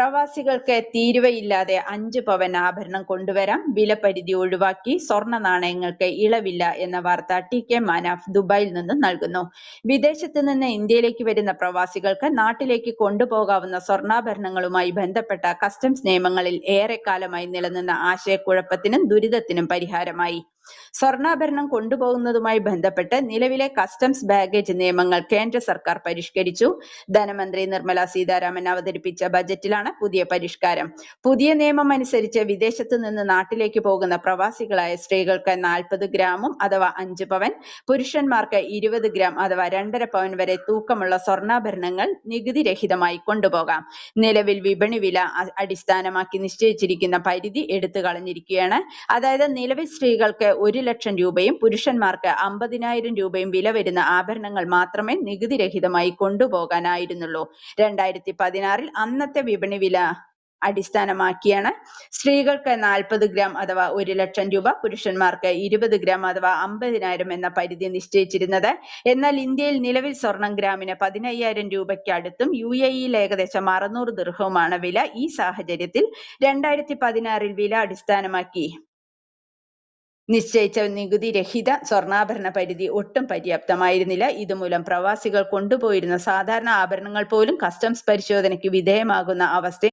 പ്രവാസികൾക്ക് തീരുവയില്ലാതെ 5 പവൻ ആഭരണം കൊണ്ടുവരാം. വിലപരിധി ഒഴിവാക്കി സ്വർണ്ണ നാണയങ്ങൾക്ക് ഇളവില്ല എന്ന വാർത്ത ടി.കെ. മാനാഫ് ദുബായിൽ നിന്ന് നൽകുന്നു. വിദേശത്ത് നിന്ന് ഇന്ത്യയിലേക്ക് വരുന്ന പ്രവാസികൾക്ക് നാട്ടിലേക്ക് കൊണ്ടുപോകാവുന്ന സ്വർണ്ണാഭരണങ്ങളുമായി ബന്ധപ്പെട്ട കസ്റ്റംസ് നിയമങ്ങളിൽ ഏറെക്കാലമായി നിലനിന്ന ആശയക്കുഴപ്പത്തിനും ദുരിതത്തിനും പരിഹാരമായി. സ്വർണ്ണാഭരണം കൊണ്ടുപോകുന്നതുമായി ബന്ധപ്പെട്ട് നിലവിലെ കസ്റ്റംസ് ബാഗേജ് നിയമങ്ങൾ കേന്ദ്ര സർക്കാർ പരിഷ്കരിച്ചു. ധനമന്ത്രി നിർമ്മല സീതാരാമൻ അവതരിപ്പിച്ച ബജറ്റിലാണ് പുതിയ പരിഷ്കാരം. പുതിയ നിയമം അനുസരിച്ച് വിദേശത്ത് നിന്ന് നാട്ടിലേക്ക് പോകുന്ന പ്രവാസികളായ സ്ത്രീകൾക്ക് 40 ഗ്രാമും അഥവാ 5 പവൻ, പുരുഷന്മാർക്ക് 20 ഗ്രാം അഥവാ 2.5 പവൻ വരെ തൂക്കമുള്ള സ്വർണ്ണാഭരണങ്ങൾ നികുതി രഹിതമായി കൊണ്ടുപോകാം. നിലവിൽ വിപണി വില അടിസ്ഥാനമാക്കി നിശ്ചയിച്ചിരിക്കുന്ന പരിധി എടുത്തു കളഞ്ഞിരിക്കുകയാണ്. അതായത് നിലവിൽ സ്ത്രീകൾക്ക് 1 ലക്ഷം രൂപയും പുരുഷന്മാർക്ക് 50,000 രൂപയും വില വരുന്ന ആഭരണങ്ങൾ മാത്രമേ നികുതി രഹിതമായി കൊണ്ടുപോകാനായിരുന്നുള്ളൂ. 2016 അന്നത്തെ വിപണി വില അടിസ്ഥാനമാക്കിയാണ് സ്ത്രീകൾക്ക് 40 ഗ്രാം അഥവാ 1 ലക്ഷം രൂപ, പുരുഷന്മാർക്ക് 20 ഗ്രാം അഥവാ 50,000 എന്ന പരിധി നിശ്ചയിച്ചിരുന്നത്. എന്നാൽ ഇന്ത്യയിൽ നിലവിൽ സ്വർണം ഗ്രാമിന് 15,000 രൂപയ്ക്ക് അടുത്തും UAE-യിൽ ഏകദേശം 600 ദിർഹവുമാണ് വില. ഈ സാഹചര്യത്തിൽ 2016 വില അടിസ്ഥാനമാക്കി നിശ്ചയിച്ച നികുതി രഹിത സ്വർണ്ണാഭരണ പരിധി ഒട്ടും പര്യാപ്തമായിരുന്നില്ല. ഇതുമൂലം പ്രവാസികൾ കൊണ്ടുപോയിരുന്ന സാധാരണ ആഭരണങ്ങൾ പോലും കസ്റ്റംസ് പരിശോധനയ്ക്ക് വിധേയമാകുന്ന അവസ്ഥ